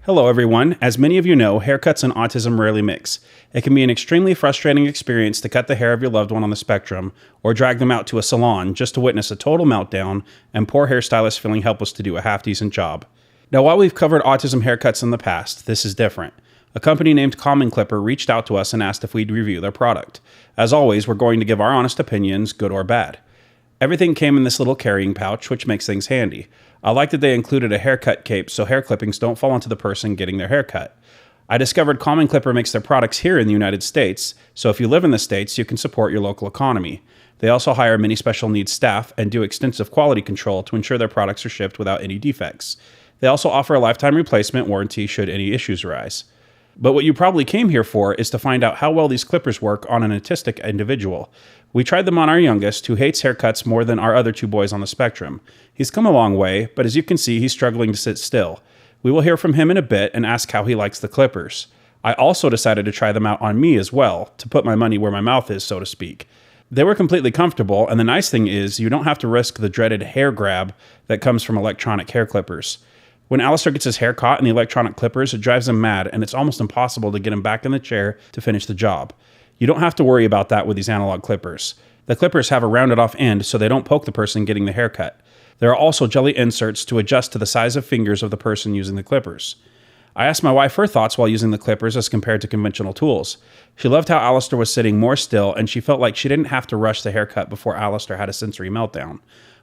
Hello everyone. As many of you know, haircuts and autism rarely mix. It can be an extremely frustrating experience to cut the hair of your loved one on the spectrum or drag them out to a salon just to witness a total meltdown and poor hairstylists feeling helpless to do a half-decent job. Now, while we've covered autism haircuts in the past, this is different. A company named Common Clipper reached out to us and asked if we'd review their product. As always, we're going to give our honest opinions, good or bad. Everything came in this little carrying pouch, which makes things handy. I like that they included a haircut cape so hair clippings don't fall onto the person getting their haircut. I discovered Common Clipper makes their products here in the United States, so if you live in the States, you can support your local economy. They also hire many special needs staff and do extensive quality control to ensure their products are shipped without any defects. They also offer a lifetime replacement warranty should any issues arise. But what you probably came here for is to find out how well these clippers work on an autistic individual. We tried them on our youngest, who hates haircuts more than our other two boys on the spectrum. He's come a long way, but as you can see, he's struggling to sit still. We will hear from him in a bit and ask how he likes the clippers. I also decided to try them out on me as well, to put my money where my mouth is, so to speak. They were completely comfortable, and the nice thing is you don't have to risk the dreaded hair grab that comes from electronic hair clippers. When Alistair gets his hair caught in the electronic clippers, it drives him mad, and it's almost impossible to get him back in the chair to finish the job. You don't have to worry about that with these analog clippers. The clippers have a rounded off end so they don't poke the person getting the haircut. There are also jelly inserts to adjust to the size of fingers of the person using the clippers. I asked my wife her thoughts while using the clippers as compared to conventional tools. She loved how Alistair was sitting more still, and she felt like she didn't have to rush the haircut before Alistair had a sensory meltdown.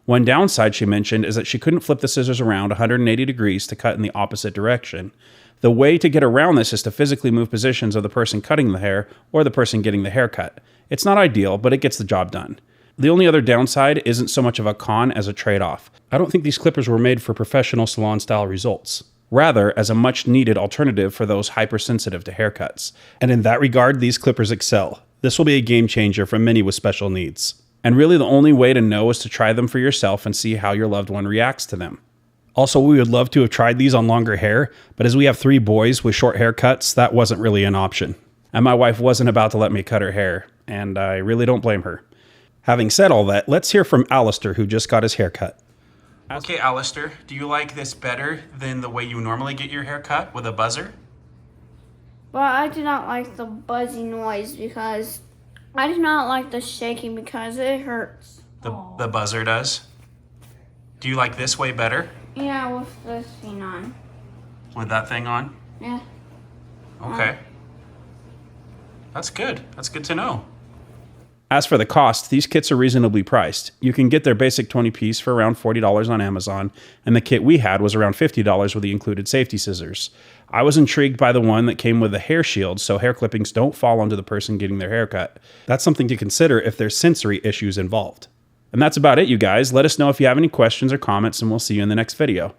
One downside she mentioned is that she couldn't flip the scissors around 180 degrees to cut in the opposite direction. The way to get around this is to physically move positions of the person cutting the hair or the person getting the haircut. It's not ideal, but it gets the job done. The only other downside isn't so much of a con as a trade-off. I don't think these clippers were made for professional salon-style results. Rather, as a much-needed alternative for those hypersensitive to haircuts. And in that regard, these clippers excel. This will be a game changer for many with special needs. And really the only way to know is to try them for yourself and see how your loved one reacts to them. Also, we would love to have tried these on longer hair, but as we have 3 boys with short haircuts, that wasn't really an option. And my wife wasn't about to let me cut her hair, and I really don't blame her. Having said all that, let's hear from Alistair, who just got his haircut. Okay, Alistair, do you like this better than the way you normally get your hair cut with a buzzer? Well, I do not like the buzzy noise because I do not like the shaking because it hurts. The buzzer does? Do you like this way better? Yeah, with this thing on. With that thing on? Yeah. Okay. That's good. That's good to know. As for the cost, these kits are reasonably priced. You can get their basic 20-piece for around $40 on Amazon, and the kit we had was around $50 with the included safety scissors. I was intrigued by the one that came with a hair shield so hair clippings don't fall onto the person getting their haircut. That's something to consider if there's sensory issues involved. And that's about it, you guys. Let us know if you have any questions or comments, and we'll see you in the next video.